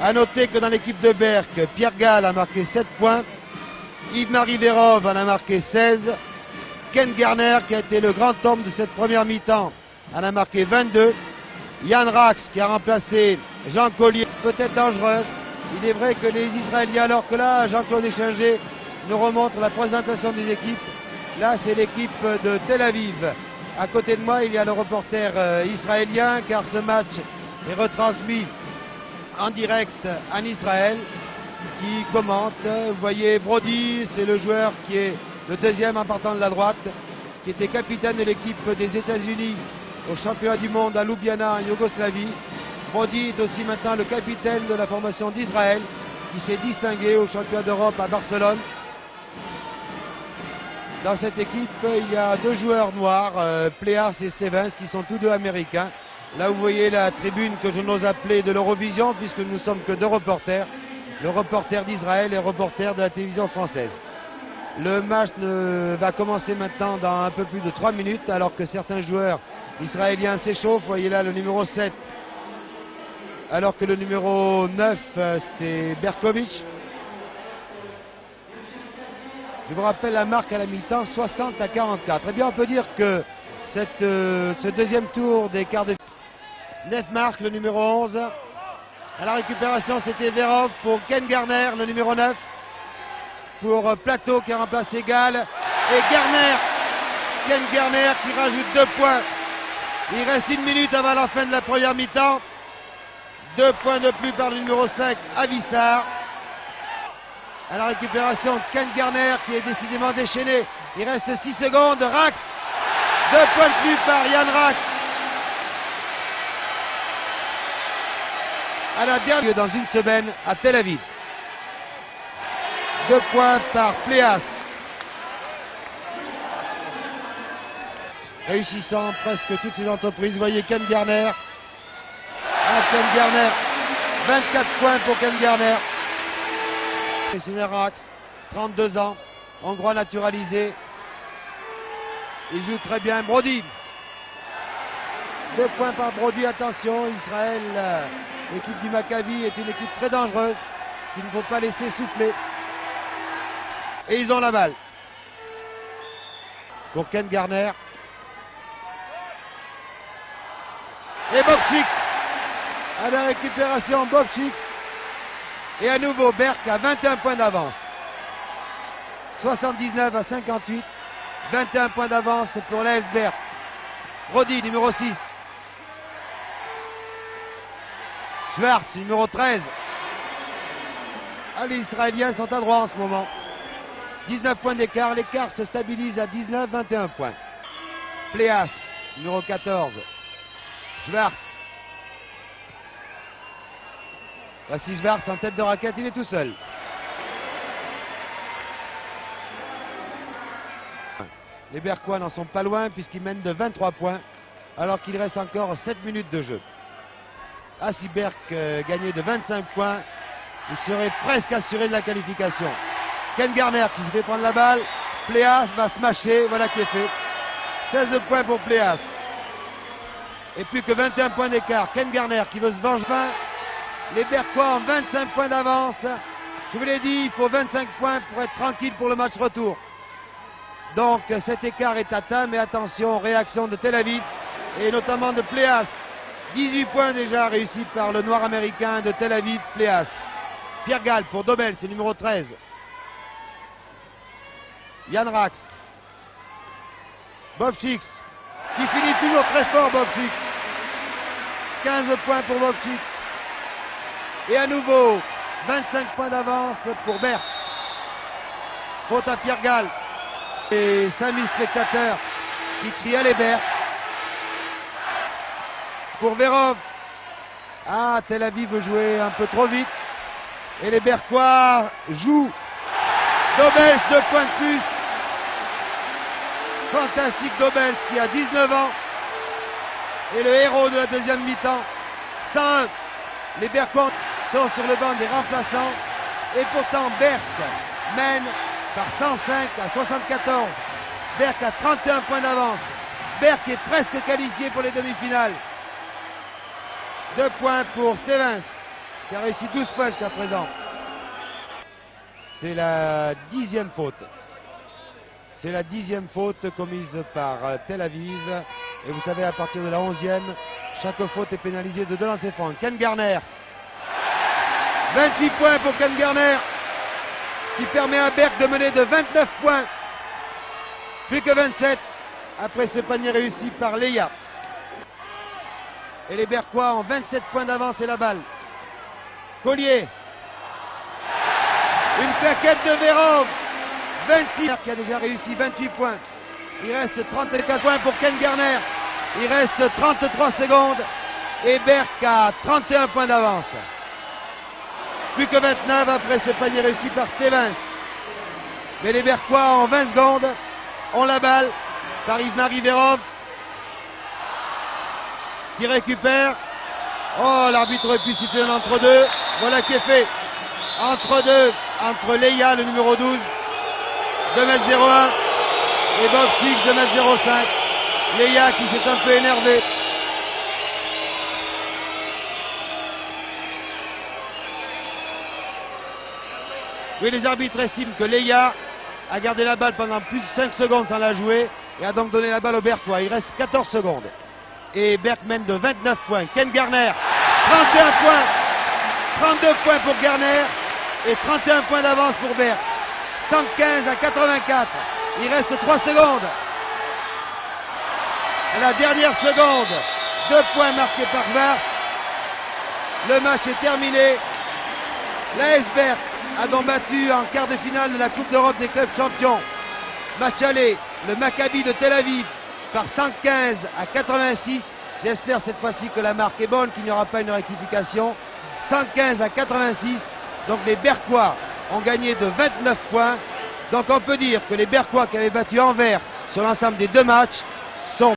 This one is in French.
A noter que dans l'équipe de Berck, Pierre Gall a marqué 7 points. Yves-Marie Verov en a marqué 16. Ken Garner, qui a été le grand homme de cette première mi-temps, en a marqué 22. Yann Rax, qui a remplacé Jean Collier, peut-être dangereuse. Il est vrai que les Israéliens, alors que là, Jean-Claude Échanger nous remontre la présentation des équipes. Là, c'est l'équipe de Tel Aviv. À côté de moi, il y a le reporter israélien, car ce match est retransmis en direct en Israël, qui commente. Vous voyez Brody, c'est le joueur qui est le deuxième en partant de la droite, qui était capitaine de l'équipe des États-Unis au championnat du monde à Ljubljana en Yougoslavie. Brody est aussi maintenant le capitaine de la formation d'Israël, qui s'est distingué au championnat d'Europe à Barcelone. Dans cette équipe, il y a deux joueurs noirs, Pléas et Stevens, qui sont tous deux américains. Là, vous voyez la tribune que je n'ose appeler de l'Eurovision, puisque nous ne sommes que deux reporters, le reporter d'Israël et le reporter de la télévision française. Le match va commencer maintenant dans un peu plus de 3 minutes, alors que certains joueurs israéliens s'échauffent. Vous voyez là le numéro 7, alors que le numéro 9, c'est Berkovic. Je vous rappelle la marque à la mi-temps, 60-44. Eh bien, on peut dire que ce deuxième tour des quarts de... Net marque, le numéro 11. À la récupération, c'était Verov pour Ken Garner, le numéro 9. Pour Plateau qui a remplacé Gall. Et Garner, Ken Garner qui rajoute 2 points. Il reste 1 minute avant la fin de la première mi-temps. 2 points de plus par le numéro 5, Avissar. À la récupération, Ken Garner qui est décidément déchaîné. Il reste 6 secondes. Rax. 2 points de plus par Yann Rax. À la dernière dans une semaine à Tel Aviv. 2 points par Pléas. Réussissant presque toutes ces entreprises. Vous voyez Ken Garner. Ken Garner. 24 points pour Ken Garner. C'est Rax, 32 ans, hongrois naturalisé. Il joue très bien. Brody. 2 points par Brody. Attention, Israël, l'équipe du Maccabi est une équipe très dangereuse qu'il ne faut pas laisser souffler. Et ils ont la balle. Pour Ken Garner. Et Bob Chicks. À la récupération, Bob Chicks. Et à nouveau, Berck a 21 points d'avance. 79-58. 21 points d'avance pour l'AS Berck. Brody, numéro 6. Schwartz, numéro 13. Ah, les Israéliens sont à droit en ce moment. 19 points d'écart. L'écart se stabilise à 19-21 points. Pléas, numéro 14. Schwartz. Voici Schwartz en tête de raquette, il est tout seul. Les Berquois n'en sont pas loin puisqu'ils mènent de 23 points alors qu'il reste encore 7 minutes de jeu. Ah, si Berck gagnait de 25 points, il serait presque assuré de la qualification. Ken Garner qui se fait prendre la balle. Pléas va smasher, voilà qui est fait. 16 points pour Pléas. Et plus que 21 points d'écart. Ken Garner qui veut se venger. Les Berquois ont 25 points d'avance. Je vous l'ai dit, il faut 25 points pour être tranquille pour le match retour. Donc cet écart est atteint, mais attention, réaction de Tel Aviv et notamment de Pléas. 18 points déjà réussis par le noir américain de Tel Aviv, Pléas. Pierre Gall pour Dobel, c'est numéro 13. Yann Rax. Bob Chicks, qui finit toujours très fort, Bob Chicks. 15 points pour Bob Chicks. Et à nouveau, 25 points d'avance pour Berck. Faute à Pierre Gall. Et 5000 spectateurs qui crient allez Berck. Pour Verov. Ah, Tel Aviv veut jouer un peu trop vite. Et les Berquois jouent. Dobels, 2 points de plus. Fantastique Dobels qui a 19 ans. Et le héros de la deuxième mi-temps. 101. Les Berquois sont sur le banc des remplaçants. Et pourtant Berck mène par 105 à 74. Berck a 31 points d'avance. Berck est presque qualifié pour les demi-finales. 2 points pour Stevens. qui a réussi 12 points jusqu'à présent. C'est la 10e faute. C'est la 10e faute commise par Tel Aviv. Et vous savez, à partir de la 11e, chaque faute est pénalisée de 2 lancers francs. Ken Garner. 28 points pour Ken Garner, qui permet à Berck de mener de 29 points. Plus que 27 après ce panier réussi par Leia. Et les Berquois ont 27 points d'avance et la balle. Collier. Une claquette de Verov. 26 qui a déjà réussi 28 points. Il reste 34 points pour Ken Garner. Il reste 33 secondes. Et Berck a 31 points d'avance. Plus que 29 après ce panier réussi par Stevens. Mais les Berquois en 20 secondes ont la balle par Yves-Marie Verov qui récupère. Oh, l'arbitre aurait pu siffler un entre-deux. Voilà qui est fait. Entre-deux entre Leia, le numéro 12, 2m01, et Bob Six, 2m05. Leia qui s'est un peu énervé. Oui, les arbitres estiment que Leia a gardé la balle pendant plus de 5 secondes sans la jouer et a donc donné la balle au Berquois. Il reste 14 secondes. Et Berck mène de 29 points. Ken Garner, 31 points. 32 points pour Garner et 31 points d'avance pour Berck. 115 à 84. Il reste 3 secondes. À la dernière seconde, 2 points marqués par Varth. Le match est terminé. L'AS Berck a donc battu en quart de finale de la Coupe d'Europe des clubs champions. Match aller, le Maccabi de Tel Aviv par 115 à 86. J'espère cette fois-ci que la marque est bonne, qu'il n'y aura pas une rectification. 115 à 86. Donc les Berquois ont gagné de 29 points. Donc on peut dire que les Berquois qui avaient battu Anvers sur l'ensemble des 2 matchs sont